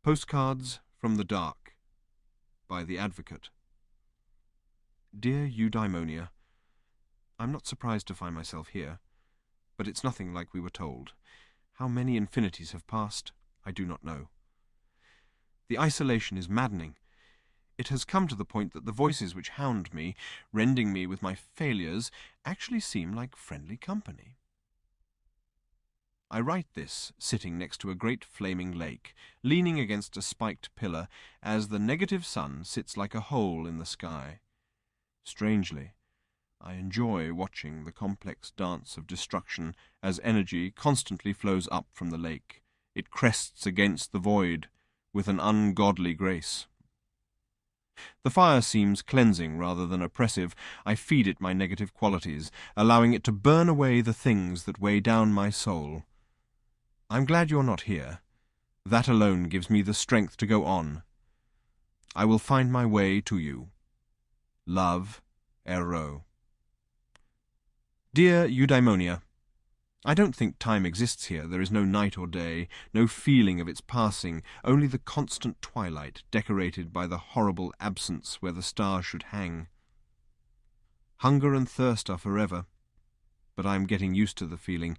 Postcards from the Dark by the Advocate. Dear Eudaimonia, I'm not surprised to find myself here, but it's nothing like we were told. How many infinities have passed, I do not know. The isolation is maddening. It has come to the point that the voices which hound me, rending me with my failures, actually seem like friendly company. I write this sitting next to a great flaming lake, leaning against a spiked pillar, as the negative sun sits like a hole in the sky. Strangely, I enjoy watching the complex dance of destruction as energy constantly flows up from the lake. It crests against the void with an ungodly grace. The fire seems cleansing rather than oppressive. I feed it my negative qualities, allowing it to burn away the things that weigh down my soul. I'm glad you're not here. That alone gives me the strength to go on. I will find my way to you. Love, Ero. Dear Eudaimonia, I don't think time exists here. There is no night or day, no feeling of its passing, only the constant twilight decorated by the horrible absence where the stars should hang. Hunger and thirst are forever, but I am getting used to the feeling.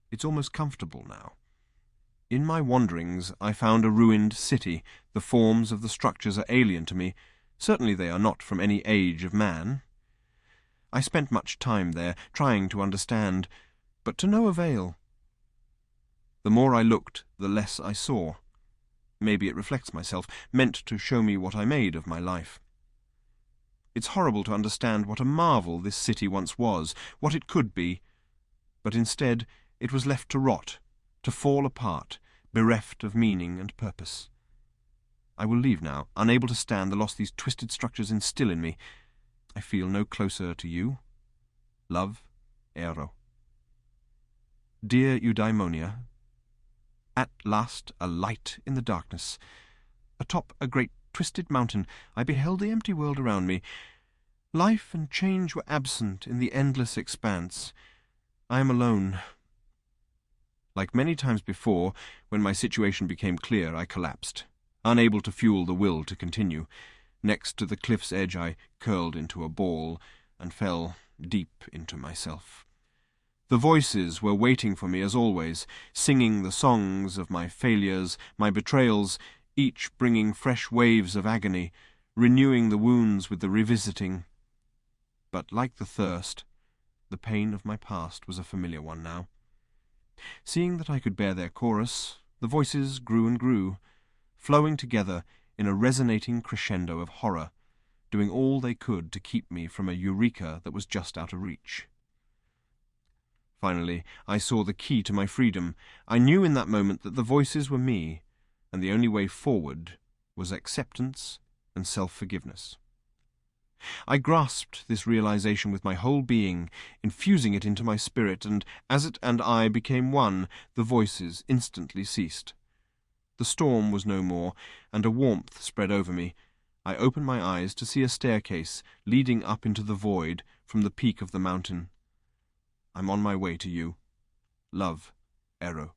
It's almost comfortable now. In my wanderings I found a ruined city. The forms of the structures are alien to me. Certainly they are not from any age of man. I spent much time there, trying to understand, but to no avail. The more I looked, the less I saw. Maybe it reflects myself, meant to show me what I made of my life. It's horrible to understand what a marvel this city once was, what it could be, but instead it was left to rot, to fall apart, bereft of meaning and purpose. I will leave now, unable to stand the loss these twisted structures instill in me. I feel no closer to you. Love, Ero. Dear Eudaimonia, at last a light in the darkness. Atop a great twisted mountain I beheld the empty world around me. Life and change were absent in the endless expanse. I am alone. Like many times before, when my situation became clear, I collapsed, unable to fuel the will to continue. Next to the cliff's edge I curled into a ball and fell deep into myself. The voices were waiting for me as always, singing the songs of my failures, my betrayals, each bringing fresh waves of agony, renewing the wounds with the revisiting. But like the thirst, the pain of my past was a familiar one now. Seeing that I could bear their chorus, the voices grew and grew, flowing together in a resonating crescendo of horror, doing all they could to keep me from a eureka that was just out of reach. Finally, I saw the key to my freedom. I knew in that moment that the voices were me, and the only way forward was acceptance and self-forgiveness. I grasped this realization with my whole being, infusing it into my spirit, and as it and I became one, the voices instantly ceased. The storm was no more, and a warmth spread over me. I opened my eyes to see a staircase leading up into the void from the peak of the mountain. I'm on my way to you. Love, Ero.